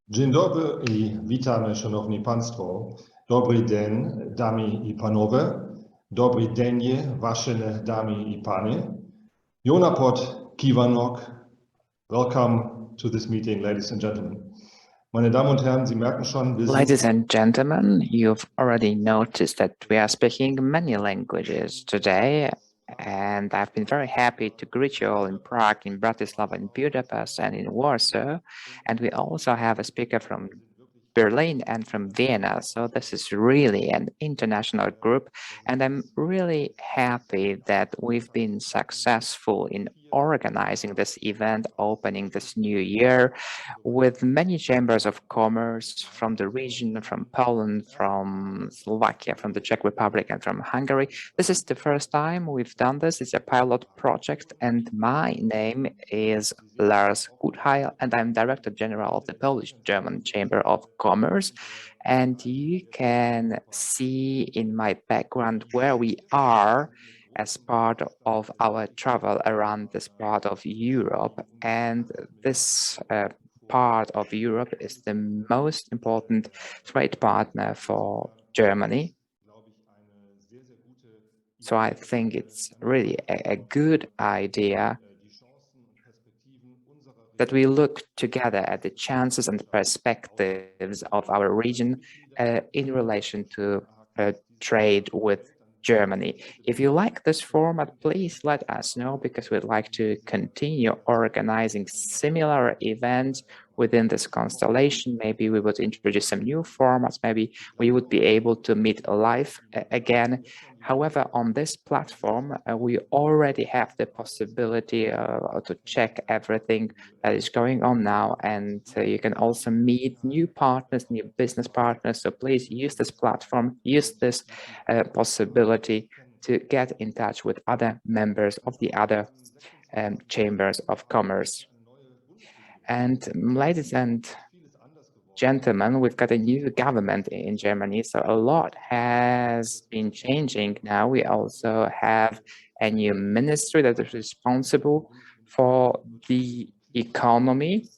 Dzień dobry i witamy, szanowni państwo. Dobry dzień, damy i panowie. Dobry dzień, wasze damy i panie. Jonapod Kiwanok. Welcome to this meeting, ladies and gentlemen. Meine Damen und Herren, Sie merken schon, wir Ladies and gentlemen, you've already noticed that we are speaking many languages today, and I've been very happy to greet you all in Prague, in Bratislava, in Budapest, and in Warsaw. And we also have a speaker from Berlin and from Vienna. So this is really an international group, and I'm really happy that we've been successful in organizing this event, opening this new year with many chambers of commerce from the region, from Poland, from Slovakia, from the Czech Republic, and from Hungary. This is the first time we've done this. It's a pilot project, and my name is Lars Gutheil, and I'm Director General of the Polish-German Chamber of Commerce. And you can see in my background where we are as part of our travel around this part of Europe. And this part of Europe is the most important trade partner for Germany. So I think it's really a good idea that we look together at the chances and perspectives of our region in relation to trade with Germany. If you like this format, please let us know, because we'd like to continue organizing similar events within this constellation. Maybe we would introduce some new formats. Maybe we would be able to meet live again. However, on this platform, we already have the possibility to check everything that is going on now, and you can also meet new partners, new business partners. So please use this platform, use this possibility to get in touch with other members of the other chambers of commerce. And ladies and gentlemen, we've got a new government in Germany, so a lot has been changing now. We also have a new ministry that is responsible for the economy,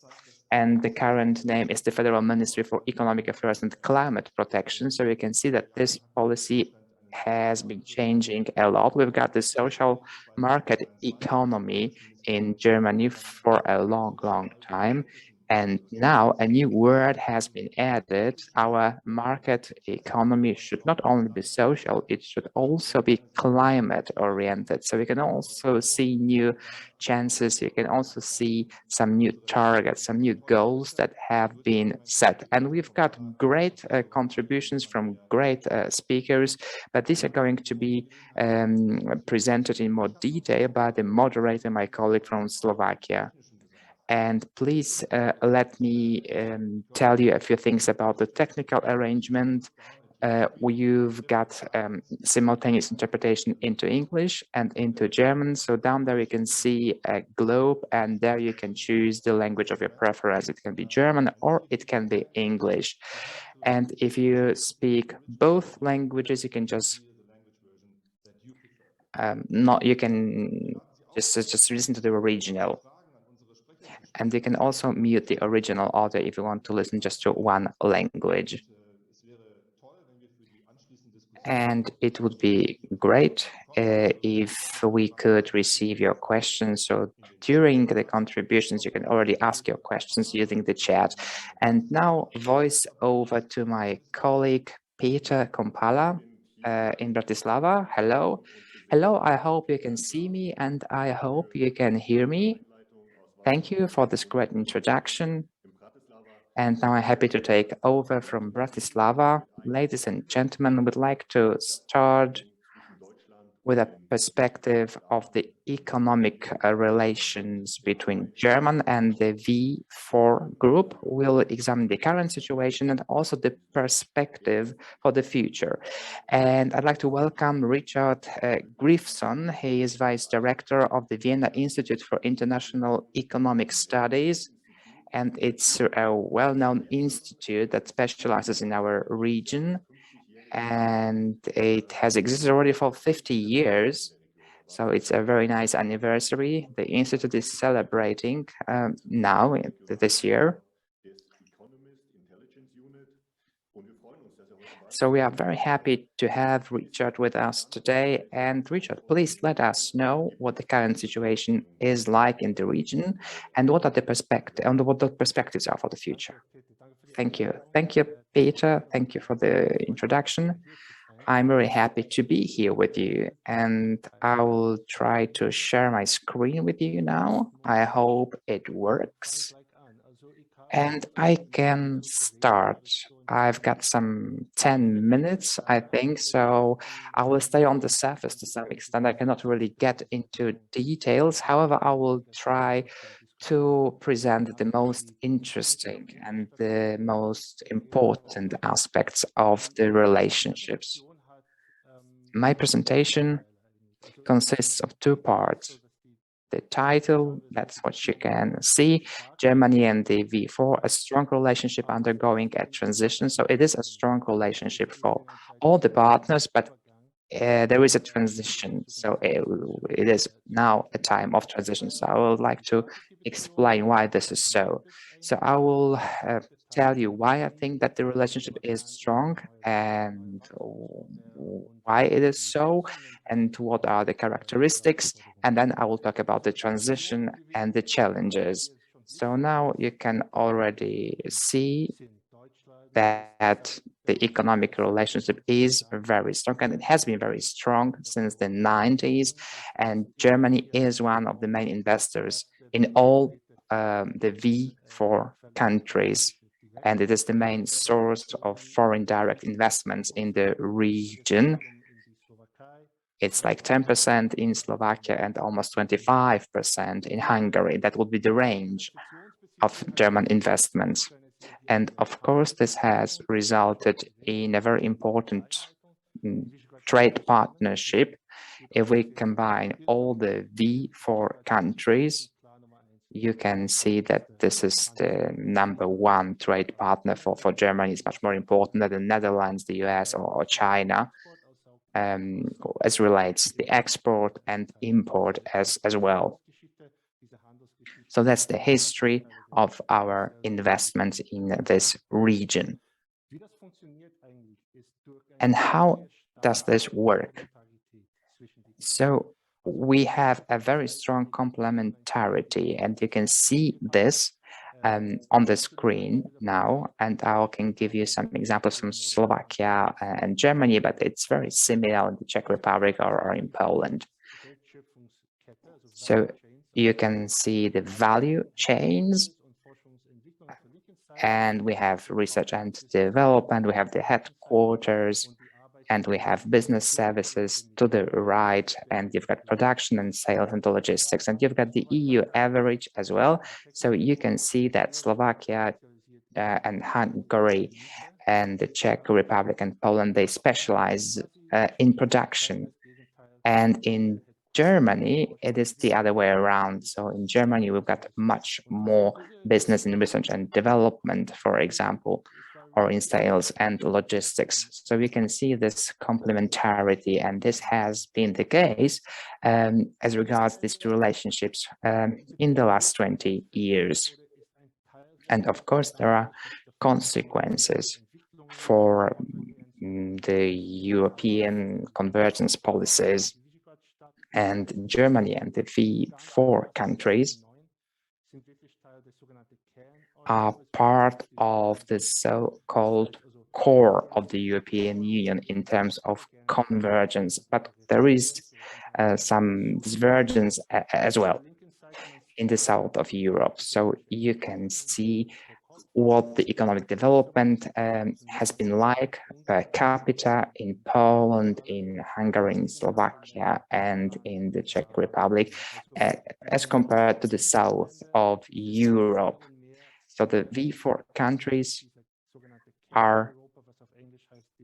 and the current name is the Federal Ministry for Economic Affairs and Climate Protection. So you can see that this policy has been changing a lot. We've got the social market economy in Germany for a long time. And now a new word has been added. Our market economy should not only be social, it should also be climate oriented. So we can also see new chances. You can also see some new targets, some new goals that have been set. And we've got great contributions from great speakers, but these are going to be presented in more detail by the moderator, my colleague from Slovakia. And please let me tell you a few things about the technical arrangement. You've got simultaneous interpretation into English and into German. So down there you can see a globe, and there you can choose the language of your preference. It can be German or it can be English. And if you speak both languages, you can just you can just listen to the original. And you can also mute the original audio if you want to listen just to one language. And it would be great if we could receive your questions. So during the contributions, you can already ask your questions using the chat. And now voice over to my colleague, Peter Kompala in Bratislava. Hello. Hello, I hope you can see me and I hope you can hear me. Thank you for this great introduction. And now I'm happy to take over from Bratislava. Ladies and gentlemen, we'd like to start with a perspective of the economic relations between Germany and the V4 group. We'll examine the current situation and also the perspective for the future. And I'd like to welcome Richard Griffson. He is Vice Director of the Vienna Institute for International Economic Studies. And it's a well-known institute that specializes in our region. And it has existed already for 50 years. So it's a very nice anniversary. The Institute is celebrating now, this year. So we are very happy to have Richard with us today. And Richard, please let us know what the current situation is like in the region and what are the perspectives are for the future. Thank you. Thank you, Peter. Thank you for the introduction. I'm very happy to be here with you, and I will try to share my screen with you now. I hope it works. And I can start. I've got some 10 minutes, I think, so I will stay on the surface to some extent. I cannot really get into details. However, I will try to present the most interesting and the most important aspects of the relationships. My presentation consists of two parts. The title, that's what you can see, Germany and the V4, a strong relationship undergoing a transition. So it is a strong relationship for all the partners, but there is a transition. So it is now a time of transition. So I would like to explain why this is so. So I will tell you why I think that the relationship is strong and why it is so and what are the characteristics. And then I will talk about the transition and the challenges. So now you can already see that the economic relationship is very strong, and it has been very strong since the 90s. And Germany is one of the main investors in all the V4 countries. And it is the main source of foreign direct investments in the region. It's like 10% in Slovakia and almost 25% in Hungary. That would be the range of German investments. And of course, this has resulted in a very important trade partnership. If we combine all the V4 countries, you can see that this is the #1 trade partner for Germany. It's much more important than the Netherlands, the US, or China, as relates the export and import as well. So that's the history of our investments in this region. And how does this work? So we have a very strong complementarity, and you can see this on the screen now, and I can give you some examples from Slovakia and Germany, but it's very similar in the Czech Republic or in Poland. So you can see the value chains, and we have research and development, we have the headquarters, and we have business services to the right, and you've got production and sales and logistics, and you've got the EU average as well. So you can see that Slovakia and Hungary and the Czech Republic and Poland, they specialize in production. And in Germany, it is the other way around. So in Germany, we've got much more business in research and development, for example, or in sales and logistics. So we can see this complementarity, and this has been the case as regards these two relationships in the last 20 years. And of course, there are consequences for the European convergence policies, and Germany and the V4 countries are part of the so-called core of the European Union in terms of convergence, but there is some divergence as well in the south of Europe. So you can see what the economic development has been like per capita in Poland, in Hungary, in Slovakia, and in the Czech Republic, as compared to the south of Europe. So the V4 countries are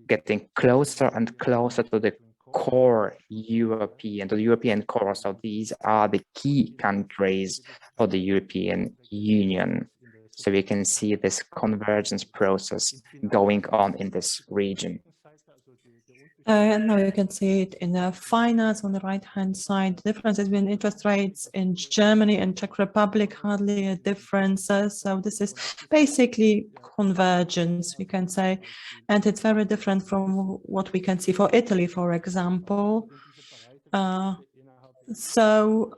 getting closer and closer to the core European, to the European core. So these are the key countries for the European Union. So we can see this convergence process going on in this region. And now you can see it in the finance on the right-hand side. The difference between interest rates in Germany and Czech Republic, hardly a difference. So this is basically convergence, we can say. And it's very different from what we can see for Italy, for example. So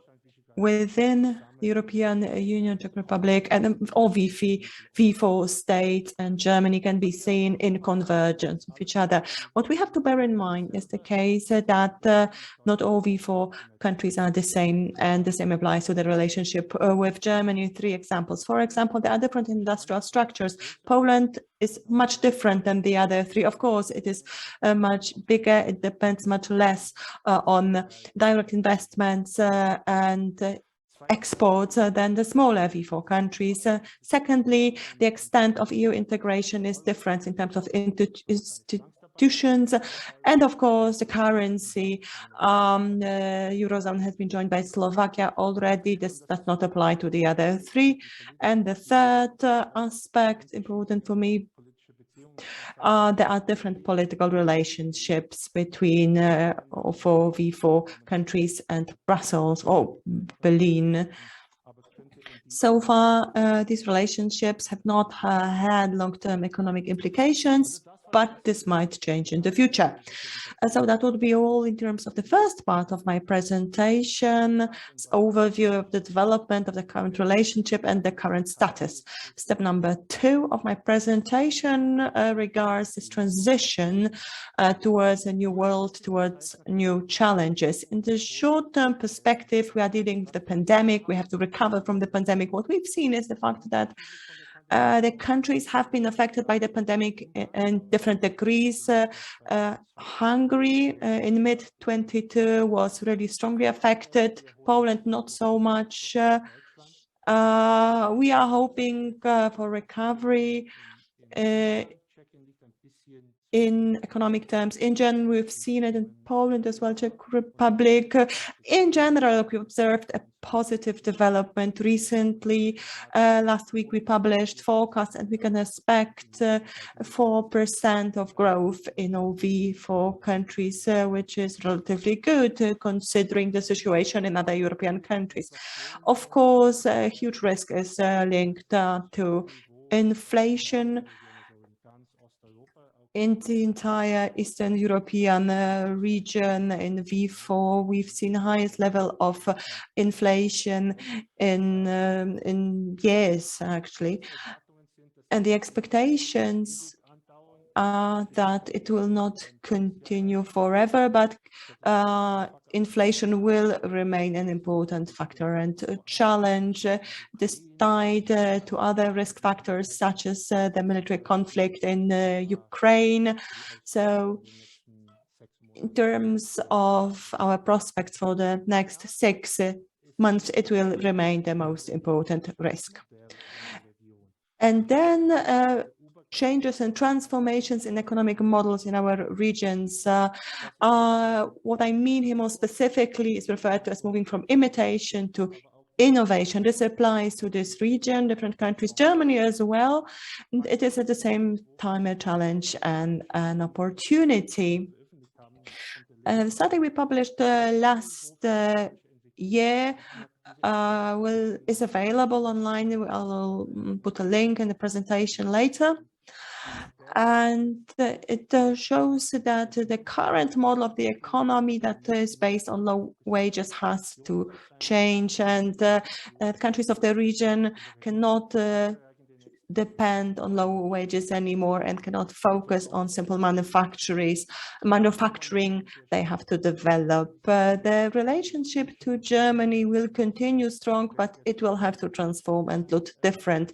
within the European Union, Czech Republic, and all V4 states and Germany can be seen in convergence with each other. What we have to bear in mind is the case that not all V4 countries are the same, and the same applies to the relationship with Germany. 3 examples. For example, there are different industrial structures. Poland is much different than the other 3. Of course, it is much bigger. It depends much less on direct investments and exports than the smaller V4 countries. Secondly, the extent of EU integration is different in terms of institutions, and of course the currency. Eurozone has been joined by Slovakia already. This does not apply to the other 3. And the third aspect important for me, there are different political relationships between V4 countries and Brussels or Berlin. So far, these relationships have not had long-term economic implications, but this might change in the future. So that would be all in terms of the first part of my presentation, overview of the development of the current relationship and the current status. Step number 2 of my presentation regards this transition towards a new world, towards new challenges. In the short-term perspective, we are dealing with the pandemic. We have to recover from the pandemic. What we've seen is the fact that the countries have been affected by the pandemic in different degrees. Hungary in mid-22 was really strongly affected. Poland not so much. We are hoping for recovery in economic terms. In general, we've seen it in Poland as well, Czech Republic. In general, we observed a positive development recently. Last week, we published forecasts, and we can expect 4% of growth in all V4 countries, which is relatively good considering the situation in other European countries. Of course, a huge risk is linked to inflation. In the entire Eastern European region in V4, we've seen the highest level of inflation in years, actually. And the expectations are that it will not continue forever, but inflation will remain an important factor and a challenge. This tied to other risk factors such as the military conflict in Ukraine. So in terms of our prospects for the next 6 months, it will remain the most important risk. And then changes and transformations in economic models in our regions. What I mean here more specifically is referred to as moving from imitation to innovation. This applies to this region, different countries, Germany as well. And it is at the same time a challenge and an opportunity. The study we published last year is available online. I'll put a link in the presentation later. And it shows that the current model of the economy that is based on low wages has to change, and countries of the region cannot depend on low wages anymore and cannot focus on simple manufacturing. They have to develop. The relationship to Germany will continue strong, but it will have to transform and look different.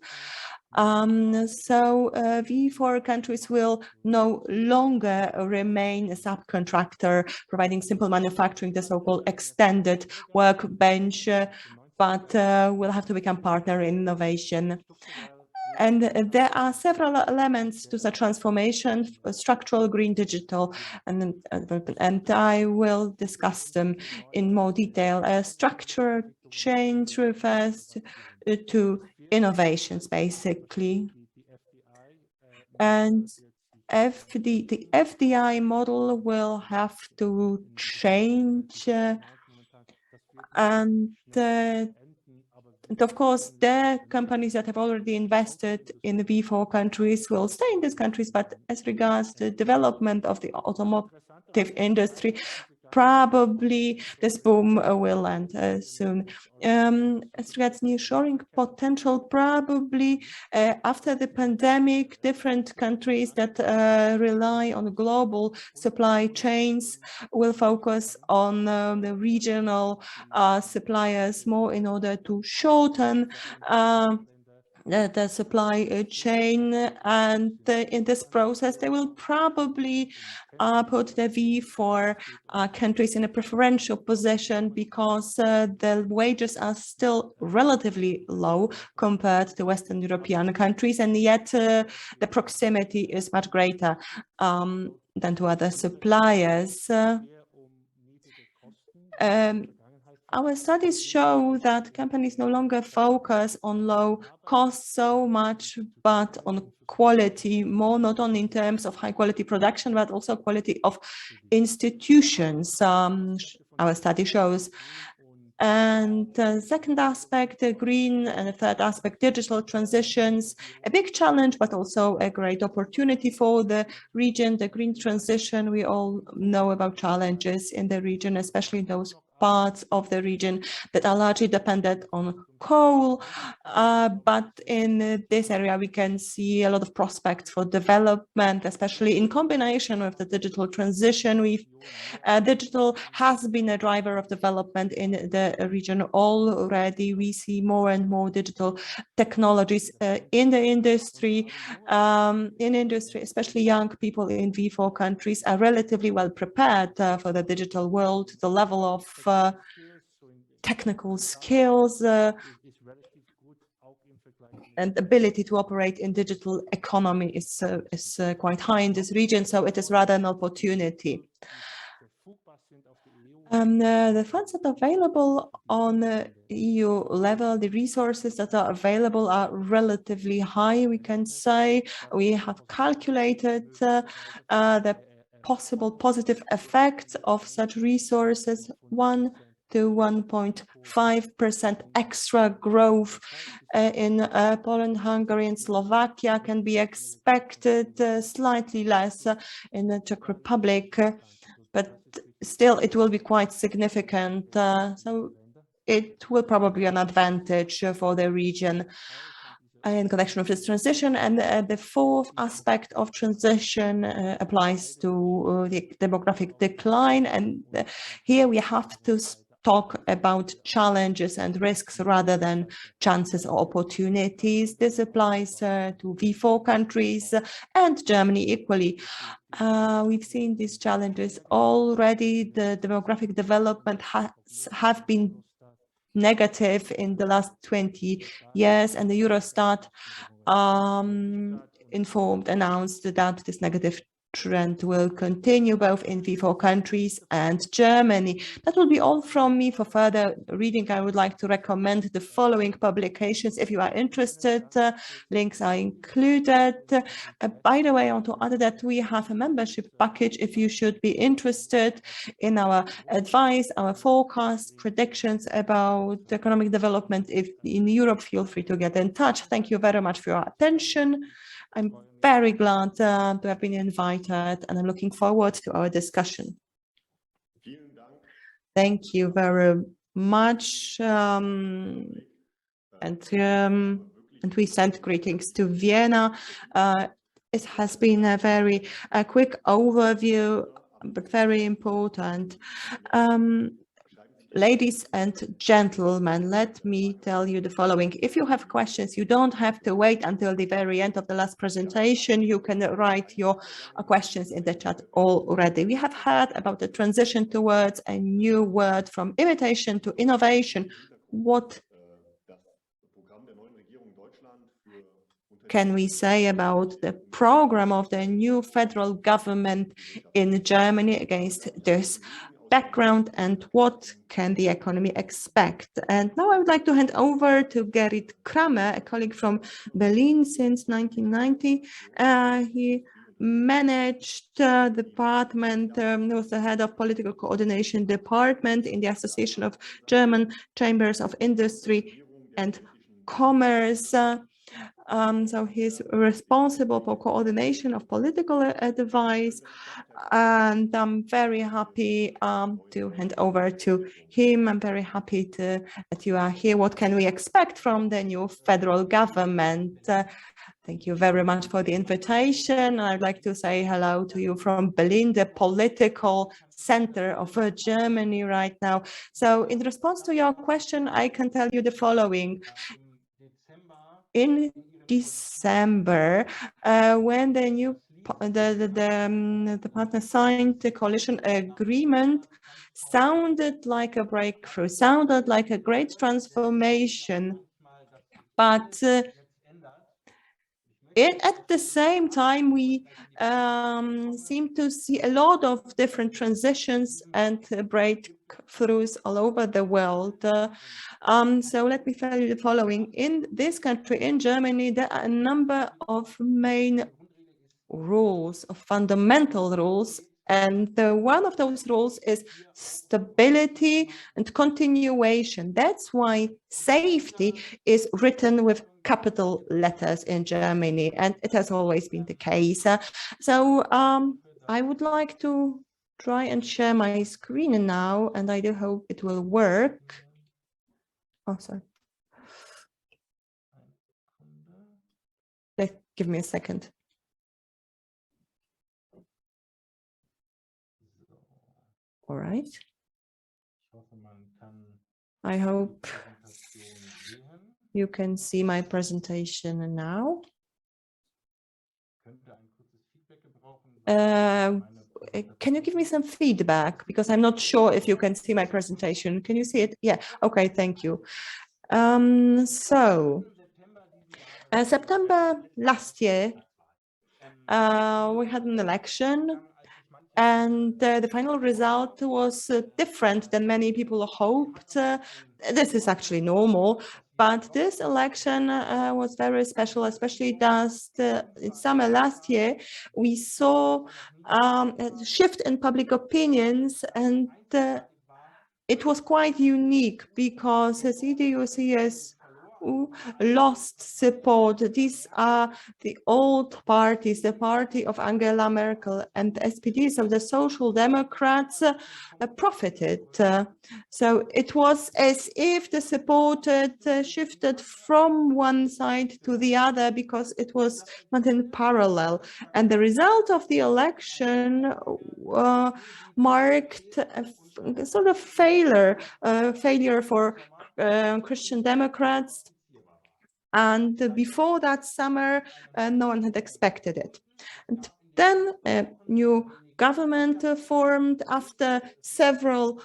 So V4 countries will no longer remain a subcontractor providing simple manufacturing, the so-called extended workbench, but will have to become partner in innovation. And there are several elements to the transformation: structural, green, digital, and I will discuss them in more detail. Structure change refers to innovations, basically. And the FDI model will have to change, and of course, the companies that have already invested in the V4 countries will stay in these countries, but as regards the development of the automotive industry, probably this boom will end soon. As regards nearshoring potential, probably after the pandemic, different countries that rely on global supply chains will focus on the regional suppliers more in order to shorten the supply chain, and in this process they will probably put the V4 countries in a preferential position because the wages are still relatively low compared to Western European countries, and yet the proximity is much greater than to other suppliers. Our studies show that companies no longer focus on low costs so much, but on quality more, not only in terms of high quality production, but also quality of institutions, our study shows. And the second aspect, green, and the third aspect, digital transitions, a big challenge, but also a great opportunity for the region. The green transition, we all know about challenges in the region, especially those parts of the region that are largely dependent on coal, but in this area we can see a lot of prospects for development, especially in combination with the digital transition. Digital has been a driver of development in the region already. We see more and more digital technologies in the industry. Especially young people in V4 countries are relatively well prepared for the digital world. The level of technical skills and ability to operate in digital economy is quite high in this region, so it is rather an opportunity. The funds that are available on EU level, the resources that are available are relatively high, we can say. We have calculated the possible positive effects of such resources. 1 to 1.5% extra growth in Poland, Hungary, and Slovakia can be expected, slightly less in the Czech Republic, but still it will be quite significant. So it will probably be an advantage for the region in connection with this transition. And the fourth aspect of transition applies to the demographic decline. And here we have to talk about challenges and risks rather than chances or opportunities. This applies to V4 countries and Germany equally. We've seen these challenges already. The demographic development have been negative in the last 20 years, and the Eurostat announced that this negative trend will continue both in V4 countries and Germany. That will be all from me. For further reading, I would like to recommend the following publications. If you are interested, links are included. By the way, I want to add that we have a membership package if you should be interested in our advice, our forecast, predictions about economic development in Europe. Feel free to get in touch. Thank you very much for your attention. I'm very glad to have been invited, and I'm looking forward to our discussion. Thank you very much. And we send greetings to Vienna. It has been a very quick overview, but very important. Ladies and gentlemen, let me tell you the following. If you have questions, you don't have to wait until the very end of the last presentation. You can write your questions in the chat already. We have heard about the transition towards a new word from imitation to innovation. What can we say about the program of the new federal government in Germany against this background, and what can the economy expect? And now I would like to hand over to Gerrit Kramer, a colleague from Berlin since 1990. He managed department, was the head of political coordination department in the Association of German Chambers of Industry and Commerce. So he's responsible for coordination of political advice, and I'm very happy to hand over to him. I'm very happy that you are here. What can we expect from the new federal government? Thank you very much for the invitation. I'd like to say hello to you from Berlin, the political center of Germany right now. So in response to your question, I can tell you the following. In December, when the partner signed the coalition agreement, sounded like a breakthrough, sounded like a great transformation, but at the same time, we seem to see a lot of different transitions and breakthroughs all over the world. So let me tell you the following. In this country, in Germany, there are a number of main rules, of fundamental rules, and one of those rules is stability and continuation. That's why safety is written with capital letters in Germany, and it has always been the case. So I would like to try and share my screen now, and I do hope it will work. Oh, sorry. Give me a second. All right. I hope you can see my presentation now. Can you give me some feedback? Because I'm not sure if you can see my presentation. Can you see it? Yeah. Okay. Thank you. September last year, we had an election. And the final result was different than many people hoped. This is actually normal, but this election was very special, especially in summer last year. We saw a shift in public opinions, and it was quite unique because CDU-CSU lost support. These are the old parties, the party of Angela Merkel and the SPD, so the Social Democrats profited. So it was as if the support shifted from one side to the other because it was not in parallel. And the result of the election marked a sort of failure for Christian Democrats. And before that summer, no one had expected it. And then a new government formed after several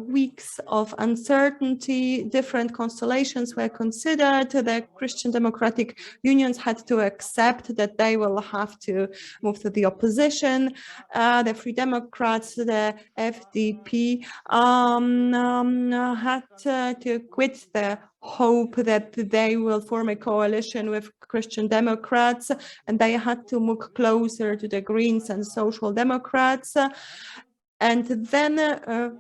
weeks of uncertainty. Different constellations were considered. The Christian Democratic Unions had to accept that they will have to move to the opposition. The Free Democrats, the FDP, had to quit the hope that they will form a coalition with Christian Democrats, and they had to move closer to the Greens and Social Democrats. And then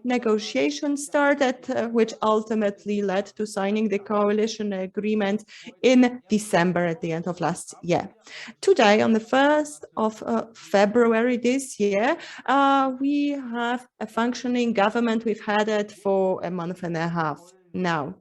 negotiations started, which ultimately led to signing the coalition agreement in December at the end of last year. Today, on the 1st of February this year, we have a functioning government. We've had it for a month and a half now.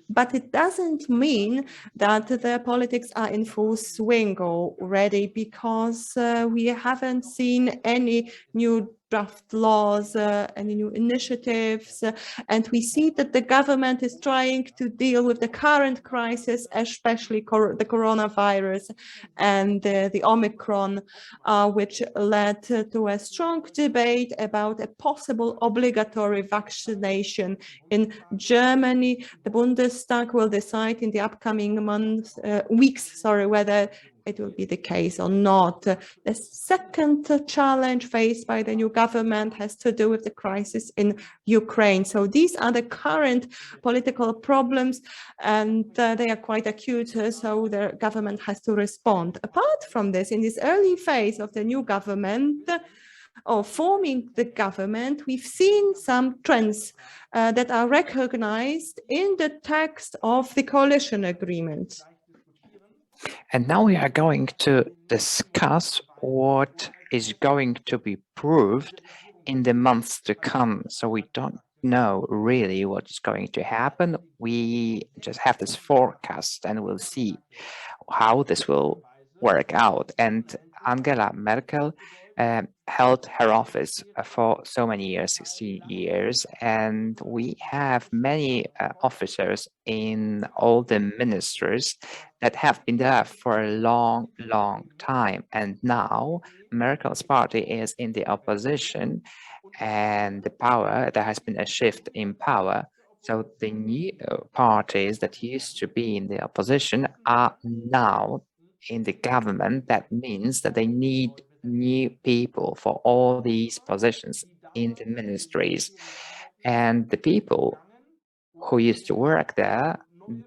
But it doesn't mean that the politics are in full swing already, because we haven't seen any new draft laws, any new initiatives, and we see that the government is trying to deal with the current crisis, especially the coronavirus and the Omicron, which led to a strong debate about a possible obligatory vaccination in Germany. The Bundestag will decide in the upcoming weeks, whether it will be the case or not. The second challenge faced by the new government has to do with the crisis in Ukraine. So these are the current political problems, and they are quite acute, so the government has to respond. Apart from this, in this early phase of the new government, or forming the government, we've seen some trends that are recognized in the text of the coalition agreement. And now we are going to discuss what is going to be proved in the months to come. So we don't know really what's going to happen. We just have this forecast and we'll see how this will work out. And Angela Merkel held her office for so many years, 16 years, and we have many officers in all the ministries that have been there for a long, long time. And now Merkel's party is in the opposition, and there has been a shift in power. So the new parties that used to be in the opposition are now in the government. That means that they need new people for all these positions in the ministries. And the people who used to work there,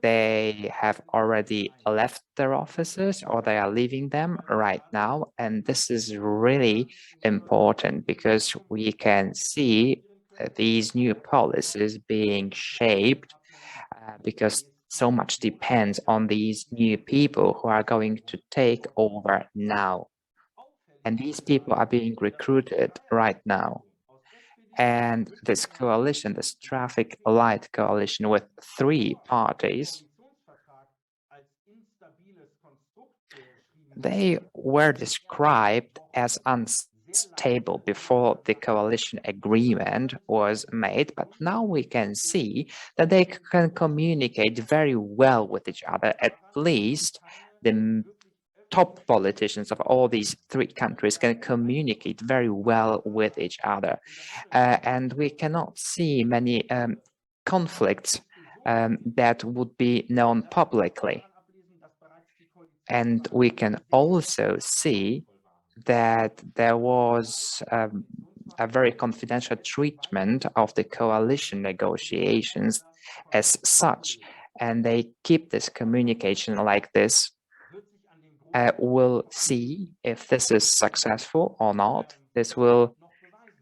they have already left their offices or they are leaving them right now. And this is really important because we can see these new policies being shaped because so much depends on these new people who are going to take over now. And these people are being recruited right now. And this coalition, this traffic light coalition with 3 parties, they were described as unstable before the coalition agreement was made, but now we can see that they can communicate very well with each other. At least the top politicians of all these 3 countries can communicate very well with each other. And we cannot see many conflicts that would be known publicly. And we can also see that there was a very confidential treatment of the coalition negotiations as such, and they keep this communication like this. We'll see if this is successful or not. This will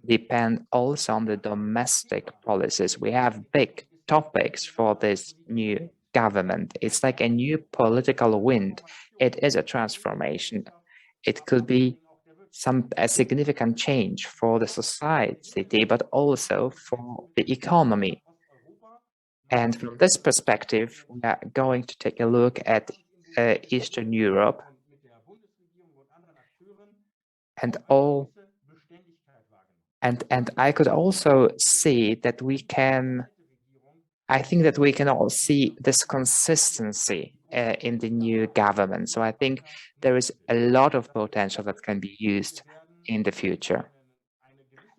depend also on the domestic policies. We have big topics for this new government. It's like a new political wind. It is a transformation. It could be a significant change for the society, but also for the economy. And from this perspective, we are going to take a look at Eastern Europe and I could also see that I think that we can all see this consistency in the new government. So I think there is a lot of potential that can be used in the future.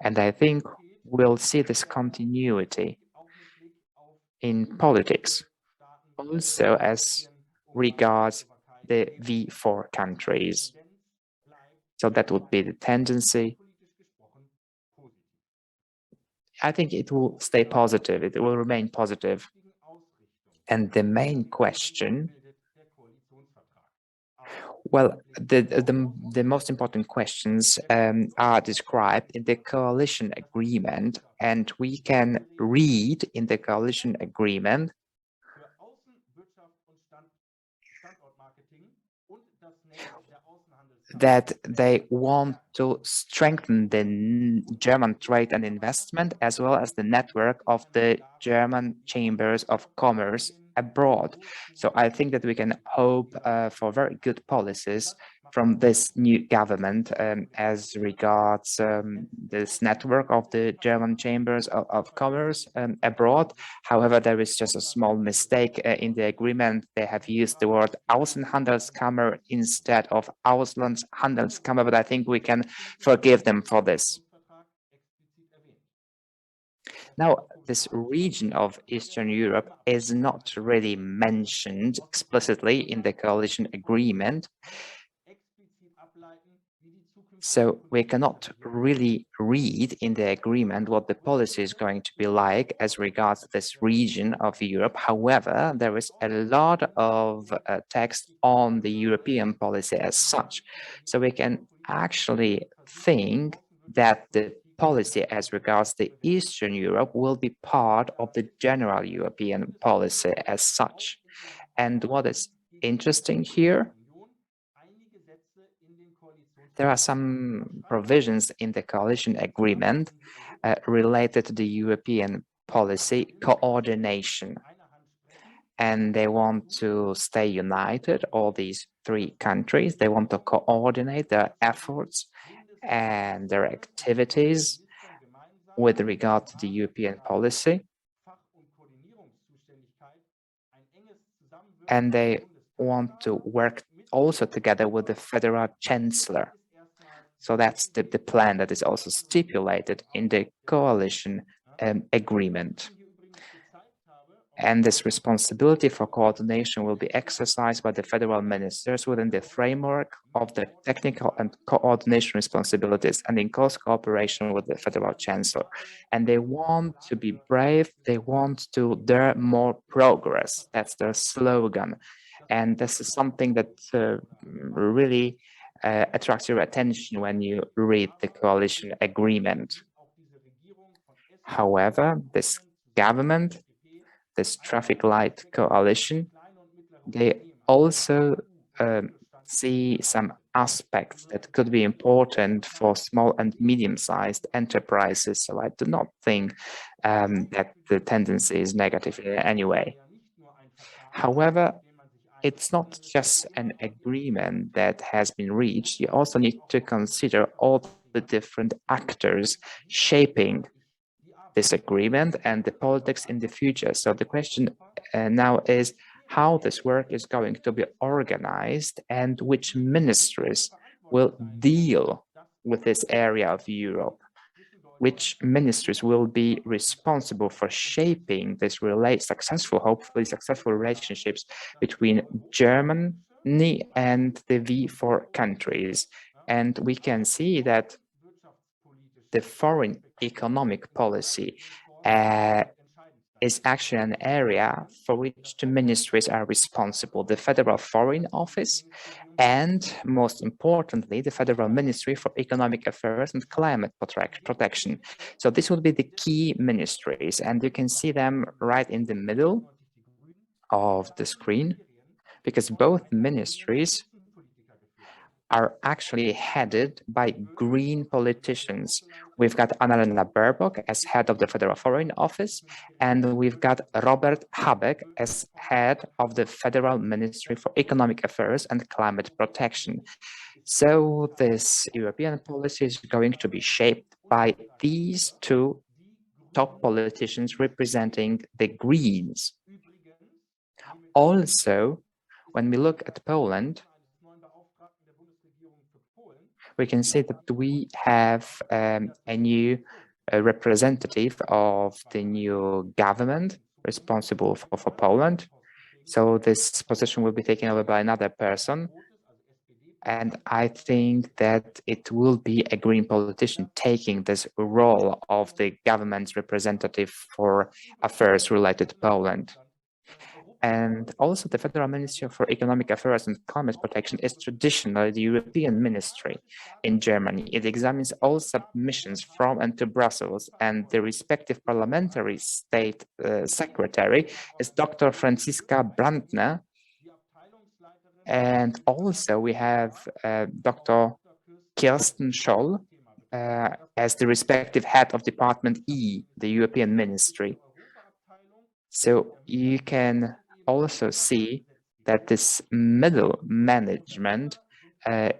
And I think we'll see this continuity in politics, also as regards the V4 countries. So that would be the tendency. I think it will stay positive, it will remain positive. And the main question, well, the most important questions are described in the coalition agreement, and we can read in the coalition agreement that they want to strengthen the German trade and investment, as well as the network of the German chambers of commerce abroad. So I think that we can hope for very good policies from this new government as regards this network of the German chambers of commerce abroad. However, there is just a small mistake in the agreement. They have used the word Außenhandelskammer instead of Auslandshandelskammer, but I think we can forgive them for this. Now, this region of Eastern Europe is not really mentioned explicitly in the coalition agreement, So we cannot really read in the agreement what the policy is going to be like as regards this region of Europe. However, there is a lot of text on the European policy as such. So we can actually think that the policy as regards the Eastern Europe will be part of the general European policy as such. And what is interesting here, there are some provisions in the coalition agreement related to the European policy coordination. And they want to stay united, all these three countries. They want to coordinate their efforts and their activities with regard to the European policy. And they want to work also together with the federal chancellor. So that's the plan that is also stipulated in the coalition agreement. And this responsibility for coordination will be exercised by the federal ministers within the framework of the technical and coordination responsibilities and in close cooperation with the federal chancellor. And they want to be brave, they want to dare more progress. That's their slogan. And this is something that really attracts your attention when you read the coalition agreement. However, this government, this traffic light coalition, they also see some aspects that could be important for small and medium-sized enterprises. So I do not think that the tendency is negative in any way. However, it's not just an agreement that has been reached. You also need to consider all the different actors shaping this agreement and the politics in the future. So the question now is how this work is going to be organized and which ministries will deal with this area of Europe. Which ministries will be responsible for shaping this hopefully successful relationships between Germany and the V4 countries. And we can see that the foreign economic policy is actually an area for which the ministries are responsible, the Federal Foreign Office, and most importantly, the Federal Ministry for Economic Affairs and Climate Protection. So this would be the key ministries, and you can see them right in the middle of the screen, because both ministries are actually headed by green politicians. We've got Annalena Baerbock as head of the Federal Foreign Office, and we've got Robert Habeck as head of the Federal Ministry for Economic Affairs and Climate Protection. So this European policy is going to be shaped by these two top politicians representing the Greens. Also, when we look at Poland, we can see that we have a new representative of the new government responsible for Poland. So this position will be taken over by another person. And I think that it will be a Green politician taking this role of the government's representative for affairs related to Poland. And also the Federal Ministry for Economic Affairs and Climate Protection is traditionally the European ministry in Germany. It examines all submissions from and to Brussels, and the respective parliamentary state secretary is Dr. Franziska Brandner. And also we have Dr. Kirsten Scholl as the respective head of Department E, the European Ministry. So you can also see that this middle management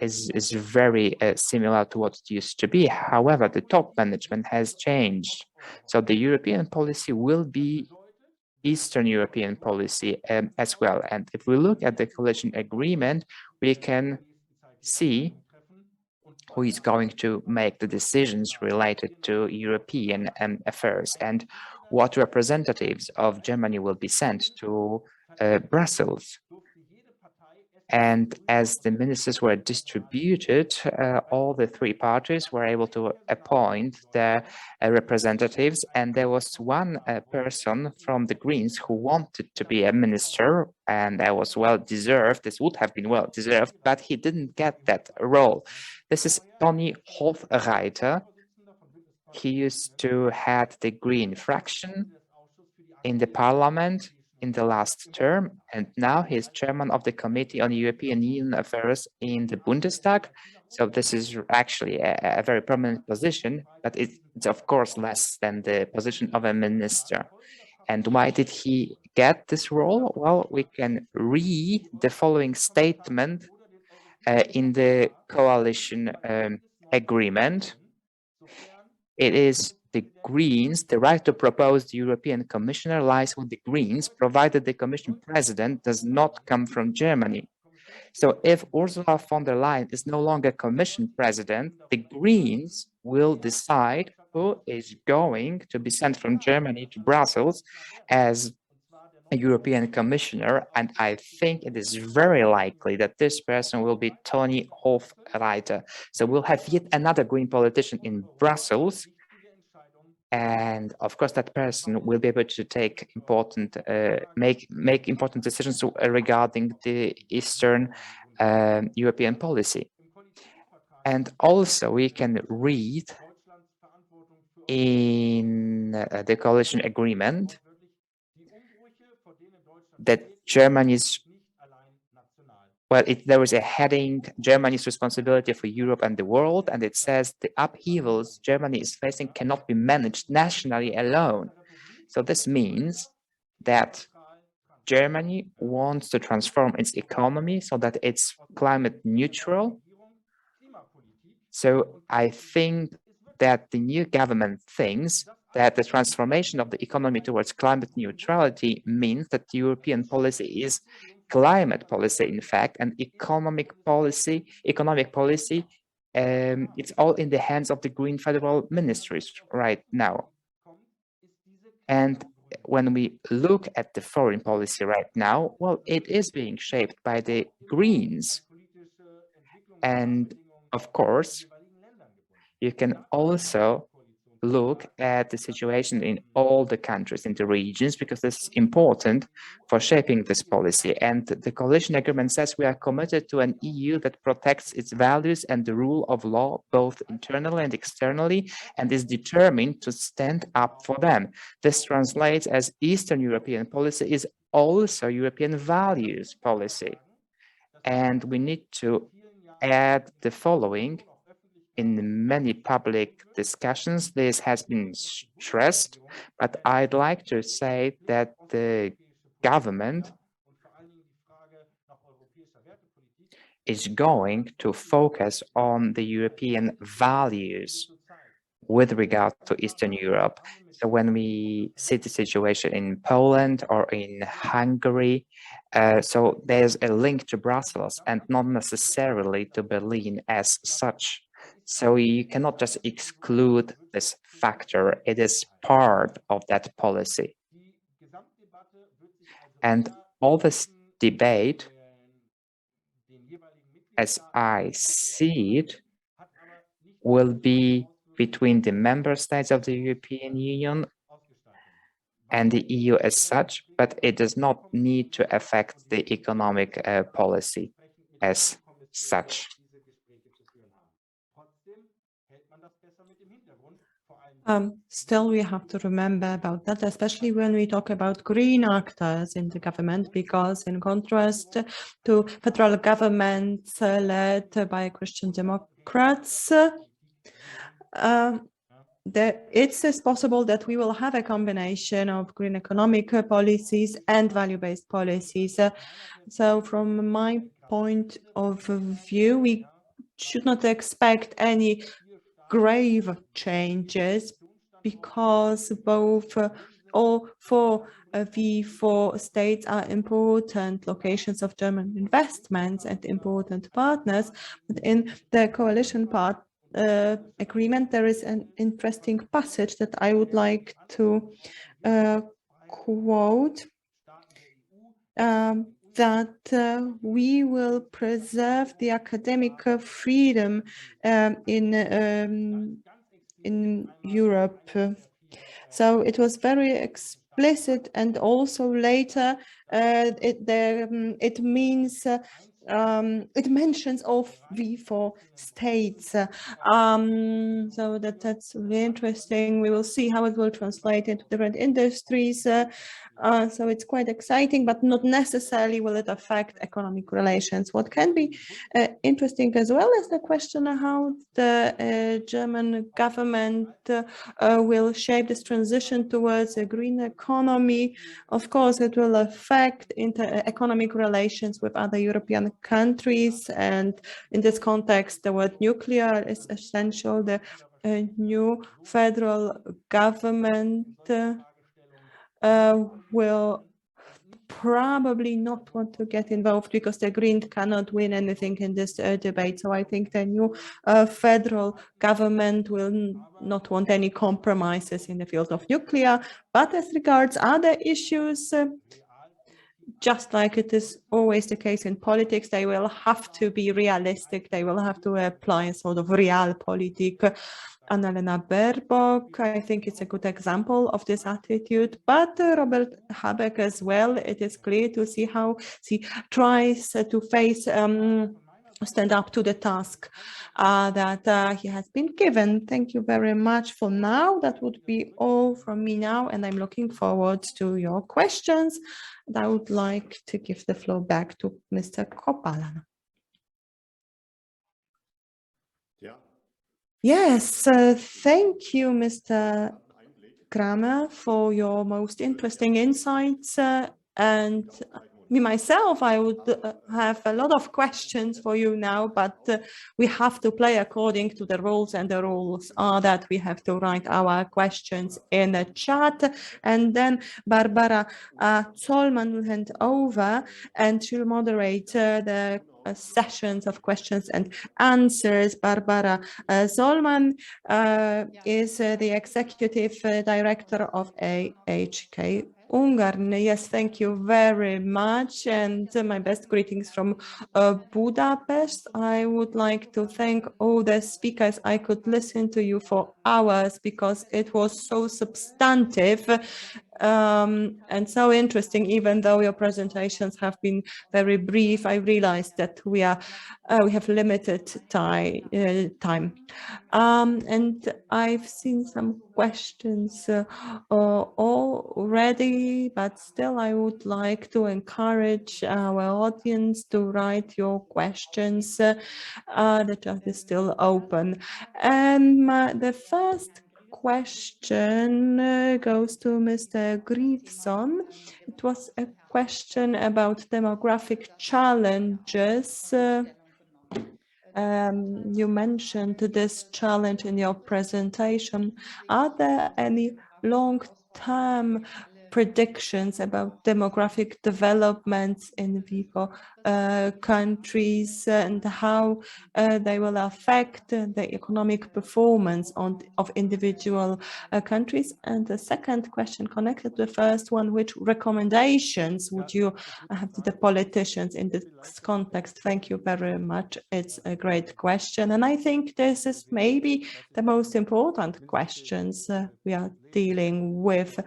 is very similar to what it used to be. However, the top management has changed. So the European policy will be Eastern European policy as well. And if we look at the coalition agreement, we can see who is going to make the decisions related to European affairs and what representatives of Germany will be sent to Brussels. And as the ministers were distributed, all the three parties were able to appoint their representatives. And there was one person from the Greens who wanted to be a minister, and that was well deserved. This would have been well deserved, but he didn't get that role. This is Toni Hofreiter. He used to head the Green fraction in the parliament in the last term, and now he's chairman of the Committee on European Union Affairs in the Bundestag. So this is actually a very prominent position, but it's of course less than the position of a minister. And why did he get this role? Well, we can read the following statement in the coalition agreement. It is the Greens, the right to propose the European Commissioner lies with the Greens, provided the Commission President does not come from Germany. So if Ursula von der Leyen is no longer Commission President, the Greens will decide who is going to be sent from Germany to Brussels as a European Commissioner, and I think it is very likely that this person will be Toni Hofreiter. So we'll have yet another Green politician in Brussels, and of course that person will be able to take important, make important decisions regarding the Eastern European policy. And also we can read in the coalition agreement that Germany's, well, there is a heading, Germany's responsibility for Europe and the world, and it says the upheavals Germany is facing cannot be managed nationally alone. So this means that Germany wants to transform its economy so that it's climate neutral. So I think that the new government thinks that the transformation of the economy towards climate neutrality means that the European policy is climate policy, in fact, and economic policy, it's all in the hands of the Green federal ministries right now. And when we look at the foreign policy right now, well, it is being shaped by the Greens. And of course, you can also look at the situation in all the countries, in the regions, because this is important for shaping this policy. And the coalition agreement says we are committed to an EU that protects its values and the rule of law, both internally and externally, and is determined to stand up for them. This translates as Eastern European policy is also European values policy. And we need to add the following. In many public discussions, this has been stressed, but I'd like to say that the government is going to focus on the European values with regard to Eastern Europe. So when we see the situation in Poland or in Hungary, so there's a link to Brussels and not necessarily to Berlin as such. So you cannot just exclude this factor. It is part of that policy. And all this debate, as I see it, will be between the member states of the European Union and the EU as such, but it does not need to affect the economic policy as such. Still, we have to remember about that, especially when we talk about green actors in the government, because in contrast to federal governments led by Christian Democrats, it's possible that we will have a combination of green economic policies and value-based policies. So from my point of view, we should not expect any grave changes, because both all four states are important locations of German investments and important partners. But in the coalition agreement, there is an interesting passage that I would like to quote. that we will preserve the academic freedom in Europe. So it was very explicit, and also later it means it mentions all V4 states. So that's really interesting. We will see how it will translate into different industries. So it's quite exciting, but not necessarily will it affect economic relations. What can be interesting as well is the question of how the German government will shape this transition towards a green economy. Of course, it will affect economic relations with other European countries. And in this context, the word nuclear is essential. The new federal government will probably not want to get involved because the Greens cannot win anything in this debate. So I think the new federal government will not want any compromises in the field of nuclear. But as regards other issues, just like it is always the case in politics, they will have to be realistic. They will have to apply a sort of realpolitik. Annalena Baerbock, I think it's a good example of this attitude, but Robert Habeck as well. It is clear to see how he tries to face, stand up to the task that he has been given. Thank you very much for now. That would be all from me now, and I'm looking forward to your questions. And I would like to give the floor back to Mr. Kopala. Yes, thank you, Mr. Kramer, for your most interesting insights. And me myself, I would have a lot of questions for you now, but we have to play according to the rules, and the rules are that we have to write our questions in the chat, and then Barbara Zollmann will hand over, and she'll moderate the sessions of questions and answers. Barbara Zollmann is the Executive Director of AHK Ungarn. Yes, thank you very much, and my best greetings from Budapest. I would like to thank all the speakers. I could listen to you for hours because it was so substantive and so interesting. Even though your presentations have been very brief, I realized that we have limited time. And I've seen some questions already, but still I would like to encourage our audience to write your questions. The chat is still open. And the first question goes to Mr. Griefson. It was a question about demographic challenges. You mentioned this challenge in your presentation. Are there any long-term predictions about demographic developments in VIVO countries and how they will affect the economic performance of individual countries? And the second question connected to the first one, which recommendations would you have to the politicians in this context? Thank you very much. It's a great question. And I think this is maybe the most important questions we are dealing with.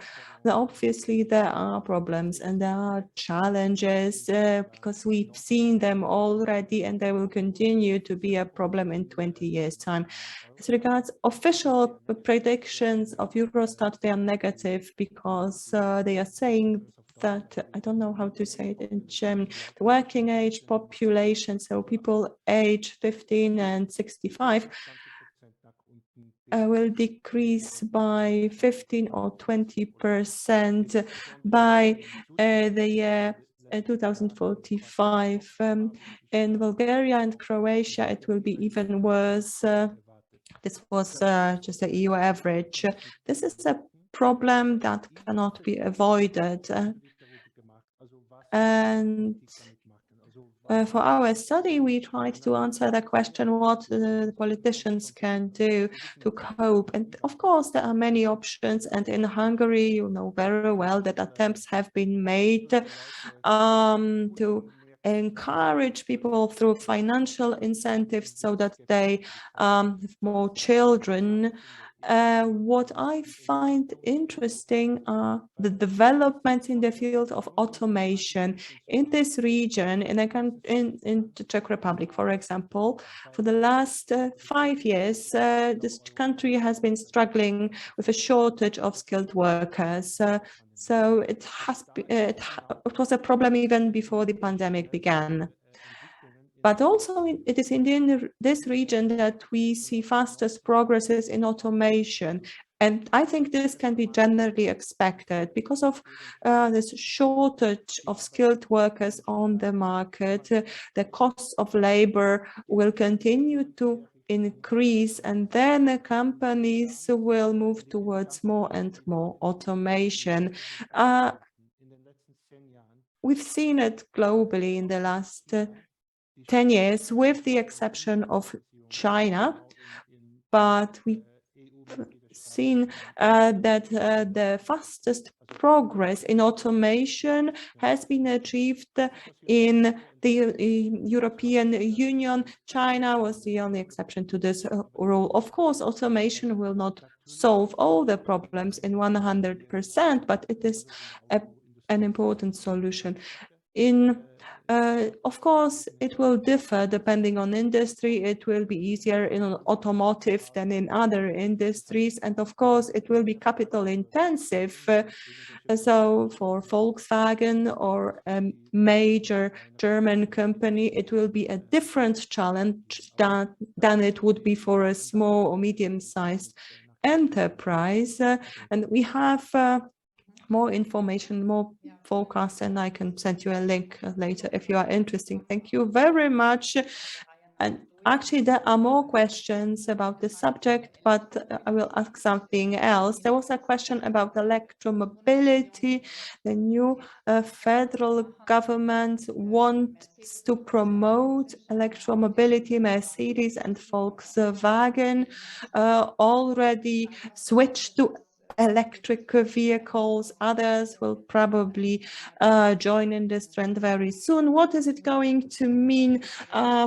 Now, obviously, there are problems and there are challenges because we've seen them already, and they will continue to be a problem in 20 years' time. As regards official predictions of Eurostat, they are negative because they are saying that, I don't know how to say it in German, the working age population, so people age 15 and 65, will decrease by 15 or 20% by the year 2045. In Bulgaria and Croatia, it will be even worse. This was just the EU average. This is a problem that cannot be avoided. And For our study, we tried to answer the question what the politicians can do to cope. And of course, there are many options. And in Hungary, you know very well that attempts have been made to encourage people through financial incentives so that they have more children. What I find interesting are the developments in the field of automation in this region, in the Czech Republic, for example. For the last 5 years, this country has been struggling with a shortage of skilled workers. So it was a problem even before the pandemic began. But also it is in this region that we see fastest progresses in automation. And I think this can be generally expected because of this shortage of skilled workers on the market. The cost of labor will continue to increase, and then the companies will move towards more and more automation. We've seen it globally in the last 10 years, with the exception of China, but we've seen that the fastest progress in automation has been achieved in the European Union. China was the only exception to this rule. Of course, automation will not solve all the problems in 100%, but it is an important solution. Of course, it will differ depending on industry. It will be easier in automotive than in other industries. And of course, it will be capital intensive. So for Volkswagen or a major German company, it will be a different challenge than it would be for a small or medium-sized enterprise. And we have more information, more forecasts, and I can send you a link later if you are interested. Thank you very much. And actually, there are more questions about the subject, but I will ask something else. There was a question about electromobility. The new federal government wants to promote electromobility. Mercedes and Volkswagen already switched to electric vehicles. Others will probably join in this trend very soon. What is it going to mean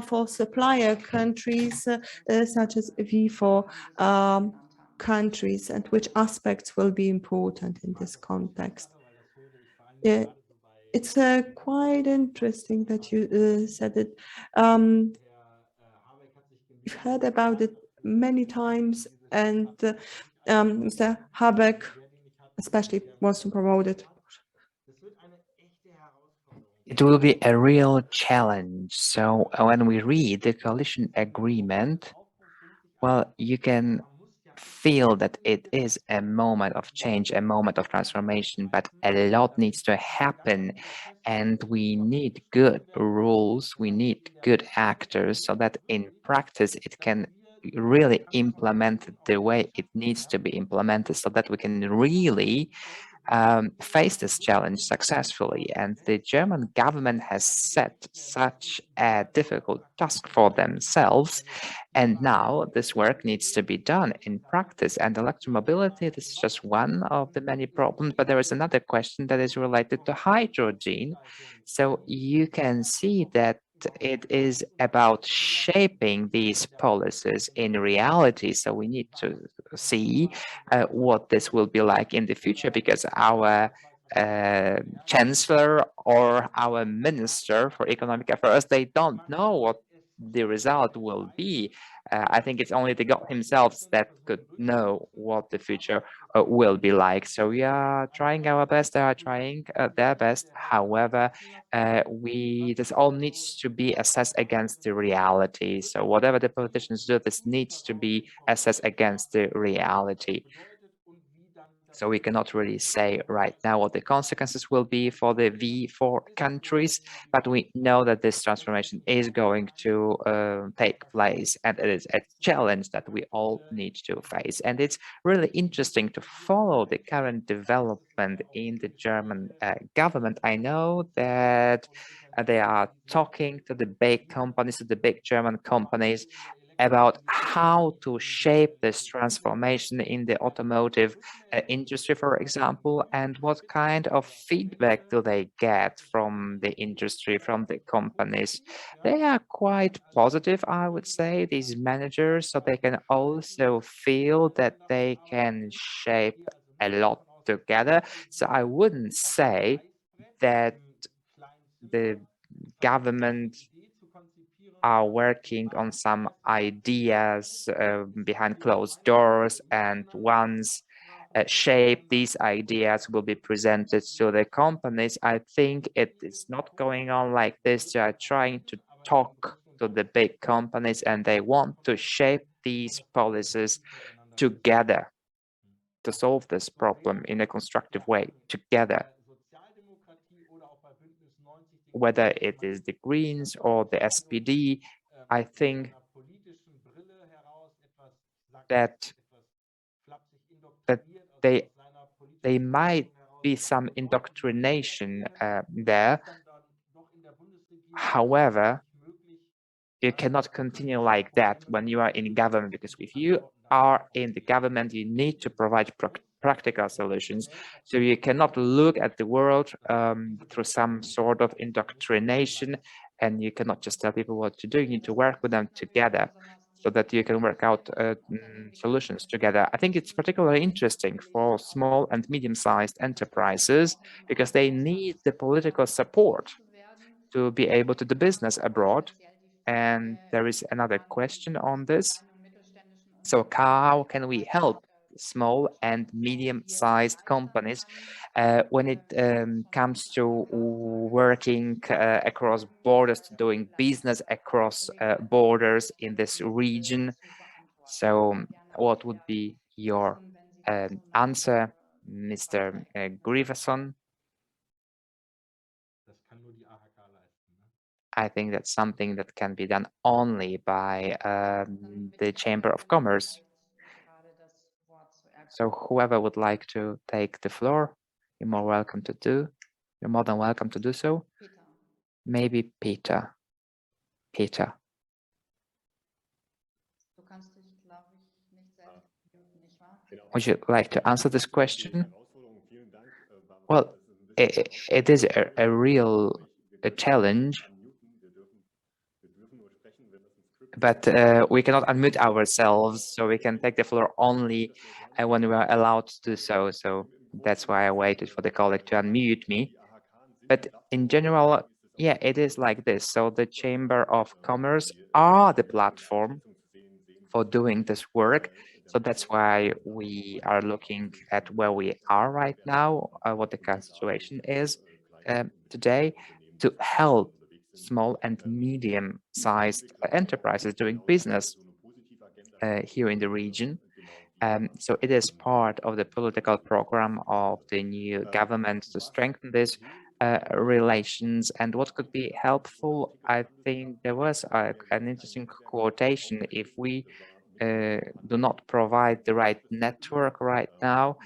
for supplier countries such as V4 countries, and which aspects will be important in this context? It's quite interesting that you said it. You've heard about it many times, and Mr. Habeck especially wants to promote it. It will be a real challenge. So when we read the coalition agreement, well, you can feel that it is a moment of change, a moment of transformation, but a lot needs to happen. And we need good rules, we need good actors so that in practice it can really implement the way it needs to be implemented, so that we can really face this challenge successfully. And the German government has set such a difficult task for themselves. And now this work needs to be done in practice. And electromobility, this is just one of the many problems, but there is another question that is related to hydrogen. So you can see that it is about shaping these policies in reality. So we need to see what this will be like in the future, because our chancellor or our minister for economic affairs, they don't know what the result will be. I think it's only the God himself that could know what the future will be like. So we are trying our best, they are trying their best. However, this all needs to be assessed against the reality. So whatever the politicians do, this needs to be assessed against the reality. So we cannot really say right now what the consequences will be for the V4 countries, but we know that this transformation is going to take place, and it is a challenge that we all need to face. And it's really interesting to follow the current development in the German government. I know that they are talking to the big companies, to the big German companies, about how to shape this transformation in the automotive industry, for example, and what kind of feedback do they get from the industry, from the companies. They are quite positive, I would say, these managers, so they can also feel that they can shape a lot together. So I wouldn't say that the government are working on some ideas behind closed doors, and once shape these ideas will be presented to the companies. I think it is not going on like this. They are trying to talk to the big companies, and they want to shape these policies together to solve this problem in a constructive way together. Whether it is the Greens or the SPD, I think that they might be some indoctrination there. However, you cannot continue like that when you are in government, because if you are in the government, you need to provide practical solutions. So you cannot look at the world through some sort of indoctrination, and you cannot just tell people what to do. You need to work with them together so that you can work out solutions together. I think it's particularly interesting for small and medium-sized enterprises because they need the political support to be able to do business abroad. And there is another question on this. So how can we help small and medium-sized companies when it comes to working across borders, to doing business across borders in this region? So what would be your answer, Mr. Griveson? I think that's something that can be done only by the Chamber of Commerce. So whoever would like to take the floor, you're more than welcome to do so. Maybe Peter. Peter. Would you like to answer this question? Well, it is a real challenge, but we cannot unmute ourselves, so we can take the floor only when we are allowed to do so. So that's why I waited for the colleague to unmute me. But in general, yeah, it is like this. So the Chamber of Commerce are the platform for doing this work. So that's why we are looking at where we are right now, what the current situation is today, to help small and medium-sized enterprises doing business here in the region. So it is part of the political program of the new government to strengthen this relations. And what could be helpful, I think there was an interesting quotation: if we do not provide the right network right now,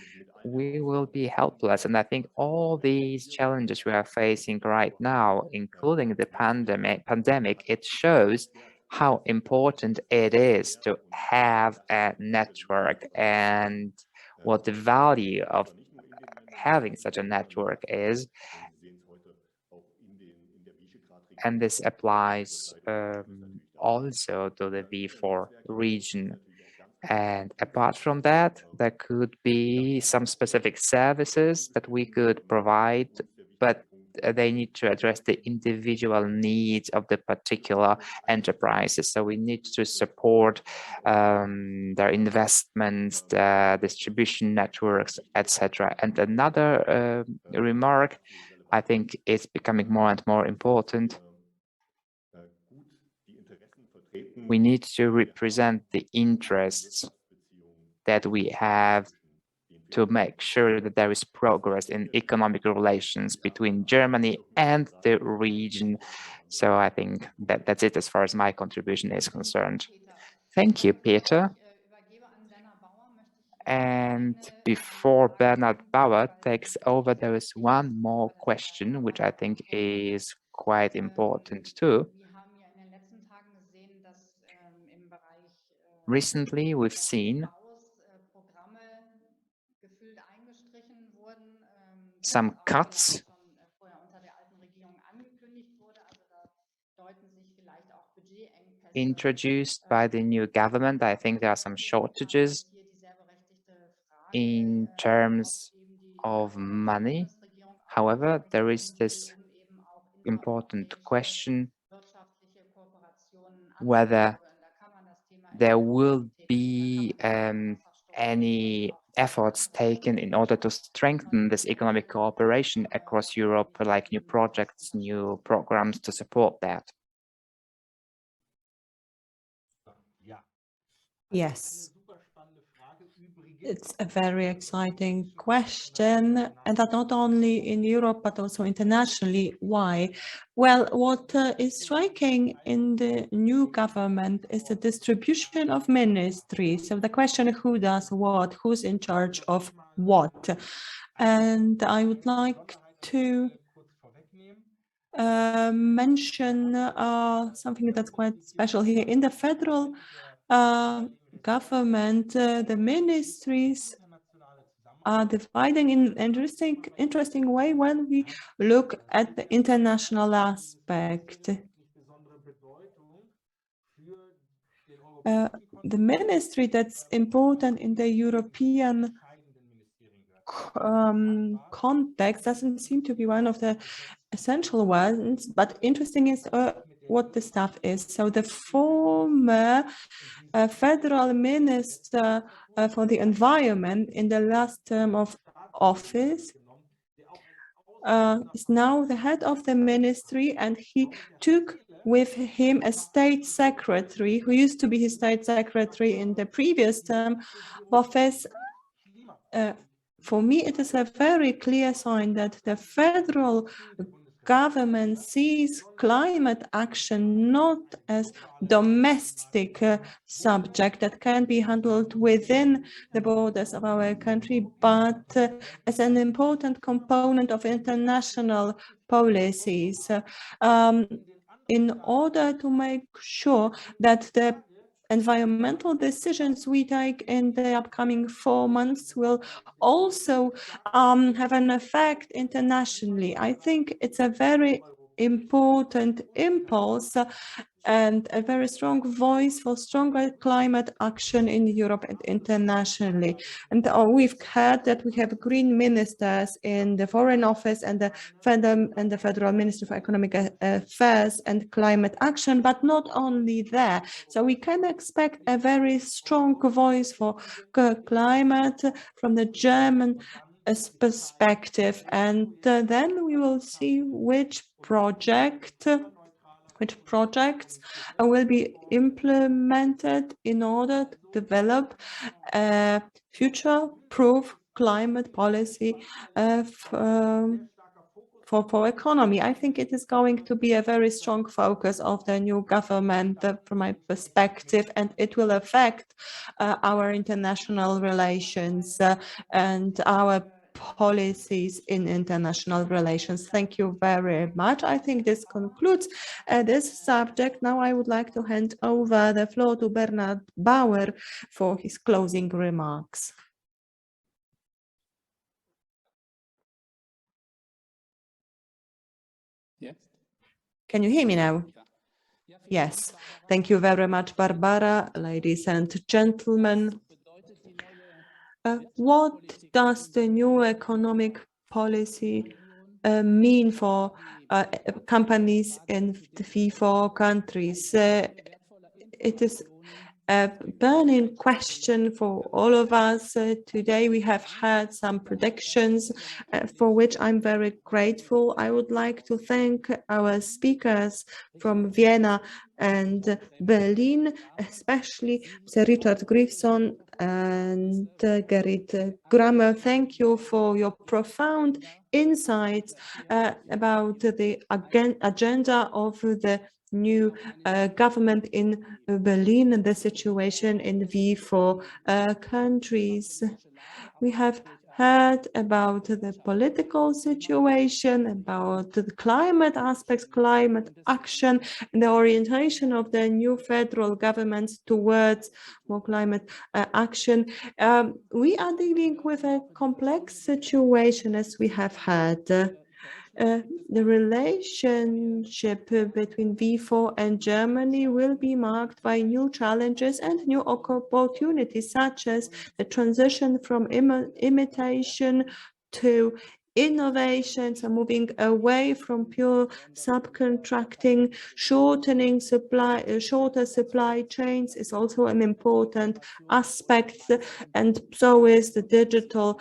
we will be helpless. And I think all these challenges we are facing right now, including the pandemic, it shows how important it is to have a network and what the value of having such a network is. And this applies also to the V4 region. And apart from that, there could be some specific services that we could provide, but they need to address the individual needs of the particular enterprises. So we need to support their investments, their distribution networks, etc. And another remark, I think it's becoming more and more important. We need to represent the interests that we have to make sure that there is progress in economic relations between Germany and the region. So I think that that's it as far as my contribution is concerned. Thank you, Peter. And before Bernhard Bauer takes over, there is one more question, which I think is quite important too. Recently, we've seen some cuts introduced by the new government. I think there are some shortages in terms of money. However, there is this important question whether there will be any efforts taken in order to strengthen this economic cooperation across Europe, like new projects, new programs to support that. Yes. It's a very exciting question, and that not only in Europe, but also internationally. Why? Well, what is striking in the new government is the distribution of ministries. So the question, who does what, who's in charge of what? And I would like to mention something that's quite special here. In the federal government, the ministries are dividing in an interesting way when we look at the international aspect. The ministry that's important in the European context doesn't seem to be one of the essential ones, but interesting is what the stuff is. So the former federal minister for the environment in the last term of office is now the head of the ministry, and he took with him a state secretary who used to be his state secretary in the previous term of office. For me, it is a very clear sign that the federal government sees climate action not as domestic subject that can be handled within the borders of our country, but as an important component of international policies in order to make sure that the environmental decisions we take in the upcoming 4 months will also have an effect internationally. I think it's a very important impulse and a very strong voice for stronger climate action in Europe and internationally. And we've heard that we have green ministers in the Foreign Office and the Federal Ministry for Economic Affairs and Climate Action, but not only there. So we can expect a very strong voice for climate from the German perspective, and then we will see which projects will be implemented in order to develop a future-proof climate policy for economy. I think it is going to be a very strong focus of the new government from my perspective, and it will affect our international relations and our policies in international relations. Thank you very much. I think this concludes this subject. Now I would like to hand over the floor to Bernhard Bauer for his closing remarks. Yes. Can you hear me now? Yes. Thank you very much, Barbara. Ladies and gentlemen, what does the new economic policy mean for companies in the FIFO countries? It is a burning question for all of us. Today we have had some predictions for which I'm very grateful. I would like to thank our speakers from Vienna and Berlin, especially Sir Richard Griffson and Gerrit Grammer. Thank you for your profound insights about the agenda of the new government in Berlin and the situation in the four countries. We have heard about the political situation, about the climate aspects, climate action, and the orientation of the new federal government towards more climate action. We are dealing with a complex situation, as we have had. The relationship between V4 and Germany will be marked by new challenges and new opportunities, such as the transition from imitation to innovations, and moving away from pure subcontracting. Shorter supply chains is also an important aspect, and so is the digital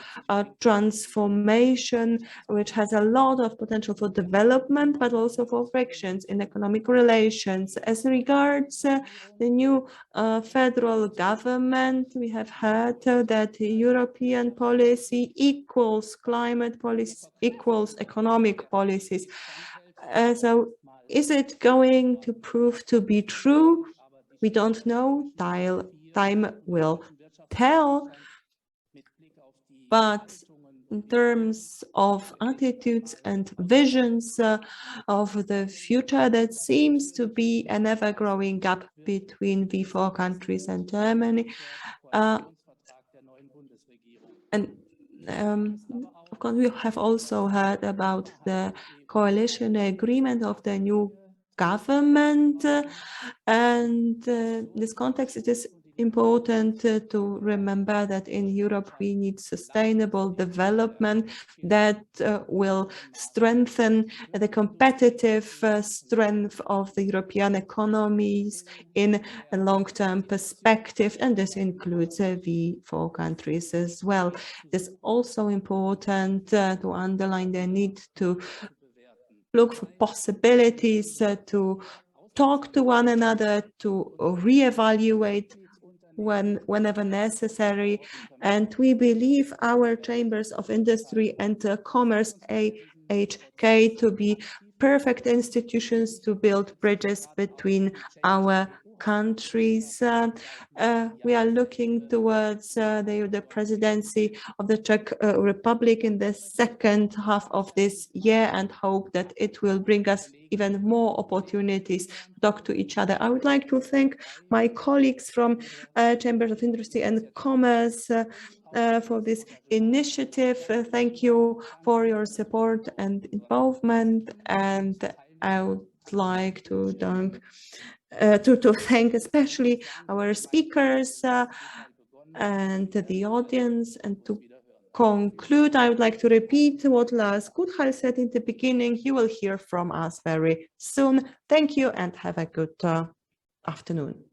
transformation, which has a lot of potential for development, but also for frictions in economic relations. As regards the new federal government, we have heard that European policy equals climate policy equals economic policies. So is it going to prove to be true? We don't know. Time will tell. But in terms of attitudes and visions of the future, there seems to be an ever-growing gap between the four countries and Germany. Of course, we have also heard about the coalition agreement of the new government, and in this context, it is important to remember that in Europe we need sustainable development that will strengthen the competitive strength of the European economies in a long-term perspective, and this includes the four countries as well. It is also important to underline the need to look for possibilities to talk to one another, to reevaluate whenever necessary. And we believe our chambers of industry and commerce, AHK, to be perfect institutions to build bridges between our countries. We are looking towards the presidency of the Czech Republic in the second half of this year, and hope that it will bring us even more opportunities to talk to each other. I would like to thank my colleagues from Chambers of Industry and Commerce for this initiative. Thank you for your support and involvement, and I would like to thank especially our speakers and the audience. And to conclude, I would like to repeat what Lars Kuthal said in the beginning. You will hear from us very soon. Thank you and have a good afternoon.